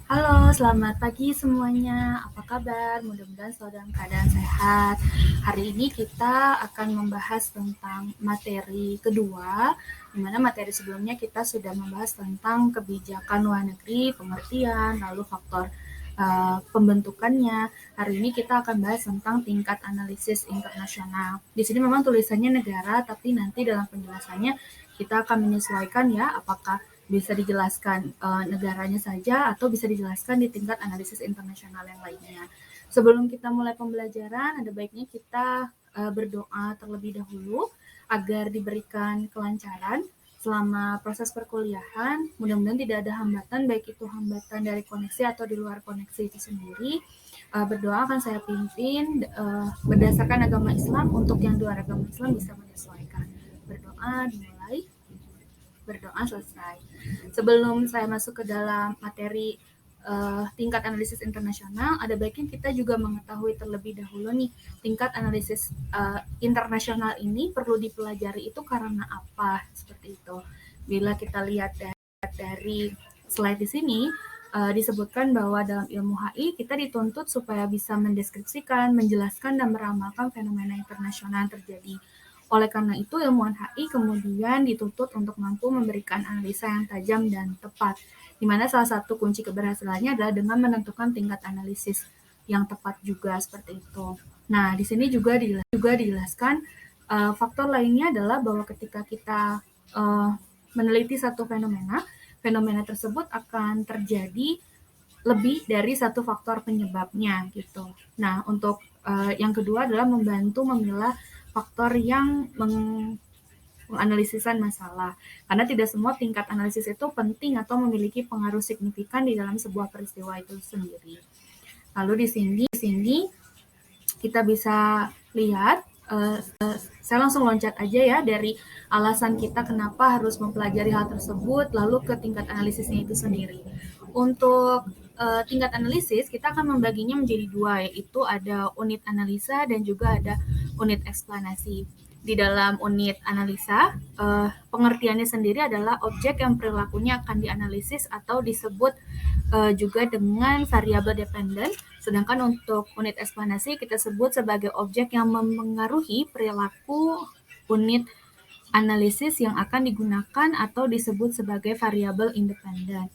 Halo, selamat pagi semuanya. Apa kabar? Mudah-mudahan selalu dalam keadaan sehat. Hari ini kita akan membahas tentang materi kedua, di mana materi sebelumnya kita sudah membahas tentang kebijakan luar negeri, pengertian, lalu faktor pembentukannya. Hari ini kita akan bahas tentang tingkat analisis internasional. Di sini memang tulisannya negara, tapi nanti dalam penjelasannya kita akan menyesuaikan ya, apakah bisa dijelaskan negaranya saja atau bisa dijelaskan di tingkat analisis internasional yang lainnya. Sebelum kita mulai pembelajaran, ada baiknya kita berdoa terlebih dahulu agar diberikan kelancaran selama proses perkuliahan. Mudah-mudahan tidak ada hambatan, baik itu hambatan dari koneksi atau di luar koneksi itu sendiri. Berdoa akan saya pimpin berdasarkan agama Islam, untuk yang luar agama Islam bisa menyesuaikan. Berdoa dimulai. Berdoa selesai. Sebelum saya masuk ke dalam materi tingkat analisis internasional, ada baiknya kita juga mengetahui terlebih dahulu nih, tingkat analisis internasional ini perlu dipelajari itu karena apa, seperti itu. Bila kita lihat dari slide di sini, disebutkan bahwa dalam ilmu HI kita dituntut supaya bisa mendeskripsikan, menjelaskan, dan meramalkan fenomena internasional yang terjadi. Oleh karena itu, ilmuwan HI kemudian dituntut untuk mampu memberikan analisa yang tajam dan tepat, di mana salah satu kunci keberhasilannya adalah dengan menentukan tingkat analisis yang tepat juga, seperti itu. Nah, di sini juga dijelaskan faktor lainnya adalah bahwa ketika kita meneliti satu fenomena tersebut akan terjadi lebih dari satu faktor penyebabnya gitu. Nah, untuk yang kedua adalah membantu memilah faktor yang menganalisisan masalah. Karena tidak semua tingkat analisis itu penting atau memiliki pengaruh signifikan di dalam sebuah peristiwa itu sendiri. Lalu di sini kita bisa lihat, saya langsung loncat aja ya dari alasan kita kenapa harus mempelajari hal tersebut, lalu ke tingkat analisisnya itu sendiri. Untuk tingkat analisis, kita akan membaginya menjadi dua, yaitu ada unit analisa dan juga ada unit eksplanasi. Di dalam unit analisa, pengertiannya sendiri adalah objek yang perilakunya akan dianalisis atau disebut juga dengan variabel dependen. Sedangkan untuk unit eksplanasi kita sebut sebagai objek yang mempengaruhi perilaku unit analisis yang akan digunakan atau disebut sebagai variabel independen.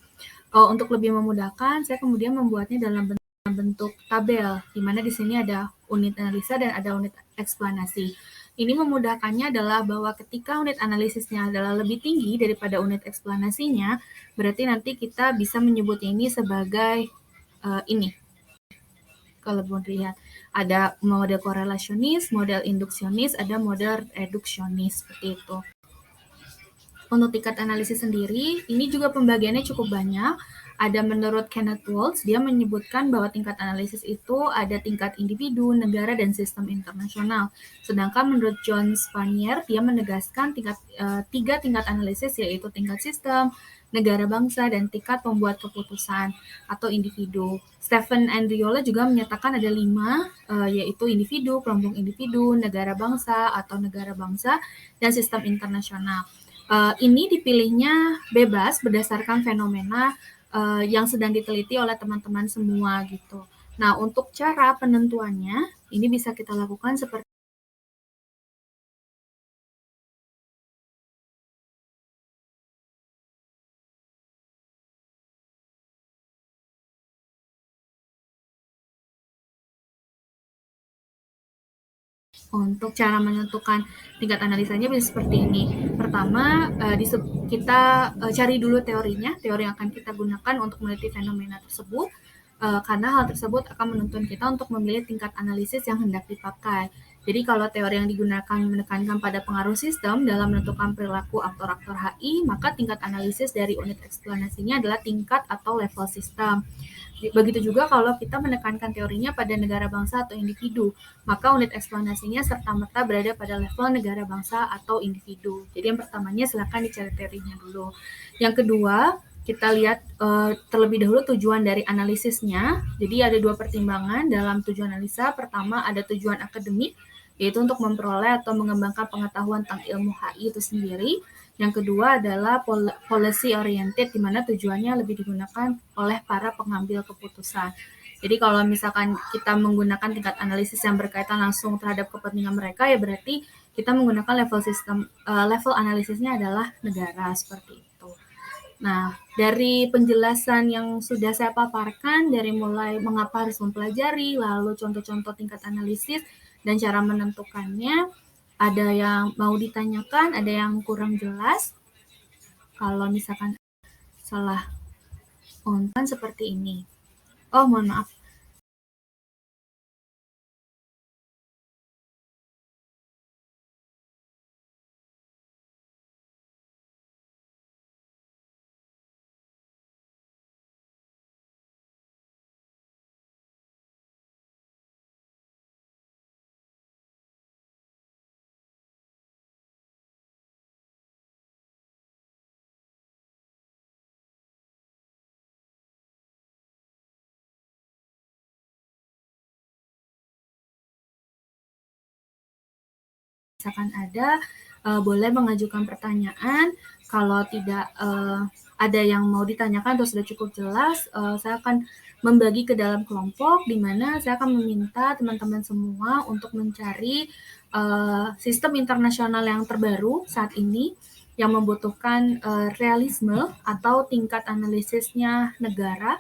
Untuk lebih memudahkan, saya kemudian membuatnya dalam bentuk tabel, di mana di sini ada unit analisa dan ada unit eksplanasi. Ini memudahkannya adalah bahwa ketika unit analisisnya adalah lebih tinggi daripada unit eksplanasinya, berarti nanti kita bisa menyebutnya ini sebagai ini. Kalau mau dilihat, ada model korelasionis, model induksionis, ada model reduksionis, seperti itu. Untuk tingkat analisis sendiri, ini juga pembagiannya cukup banyak. Ada menurut Kenneth Waltz, dia menyebutkan bahwa tingkat analisis itu ada tingkat individu, negara, dan sistem internasional. Sedangkan menurut John Spanier, dia menegaskan tiga tingkat analisis, yaitu tingkat sistem, negara bangsa, dan tingkat pembuat keputusan atau individu. Stephen Andriola juga menyatakan ada 5, yaitu individu, kelompok individu, negara bangsa atau negara bangsa, dan sistem internasional. Ini dipilihnya bebas berdasarkan fenomena yang sedang diteliti oleh teman-teman semua gitu. Nah, untuk cara penentuannya, ini bisa kita lakukan seperti untuk cara menentukan tingkat analisanya bisa seperti ini. Pertama, kita cari dulu teorinya, teori yang akan kita gunakan untuk meneliti fenomena tersebut, karena hal tersebut akan menuntun kita untuk memilih tingkat analisis yang hendak dipakai. Jadi kalau teori yang digunakan menekankan pada pengaruh sistem dalam menentukan perilaku aktor-aktor HI, maka tingkat analisis dari unit eksplanasinya adalah tingkat atau level sistem. Begitu juga kalau kita menekankan teorinya pada negara bangsa atau individu, maka unit eksplanasinya serta-merta berada pada level negara bangsa atau individu. Jadi yang pertamanya silakan dicari teorinya dulu. Yang kedua, kita lihat terlebih dahulu tujuan dari analisisnya. Jadi ada 2 pertimbangan dalam tujuan analisa. Pertama ada tujuan akademik, yaitu untuk memperoleh atau mengembangkan pengetahuan tentang ilmu HI itu sendiri. Yang kedua adalah policy oriented, di mana tujuannya lebih digunakan oleh para pengambil keputusan. Jadi kalau misalkan kita menggunakan tingkat analisis yang berkaitan langsung terhadap kepentingan mereka, ya berarti kita menggunakan level analisisnya adalah negara, seperti itu. Nah, dari penjelasan yang sudah saya paparkan, dari mulai mengapa harus mempelajari, lalu contoh-contoh tingkat analisis, dan cara menentukannya, ada yang mau ditanyakan, ada yang kurang jelas. Kalau misalkan salah konten seperti ini. Oh, mohon maaf. Misalkan boleh mengajukan pertanyaan. Kalau tidak ada yang mau ditanyakan atau sudah cukup jelas, saya akan membagi ke dalam kelompok, di mana saya akan meminta teman-teman semua untuk mencari sistem internasional yang terbaru saat ini yang membutuhkan realisme atau tingkat analisisnya negara,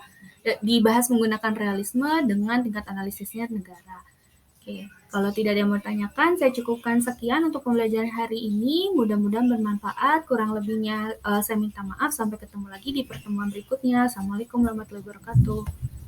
dibahas menggunakan realisme dengan tingkat analisisnya negara. Oke, kalau tidak ada yang mau ditanyakan, saya cukupkan sekian untuk pembelajaran hari ini. Mudah-mudahan bermanfaat. Kurang lebihnya saya minta maaf. Sampai ketemu lagi di pertemuan berikutnya. Assalamualaikum warahmatullahi wabarakatuh.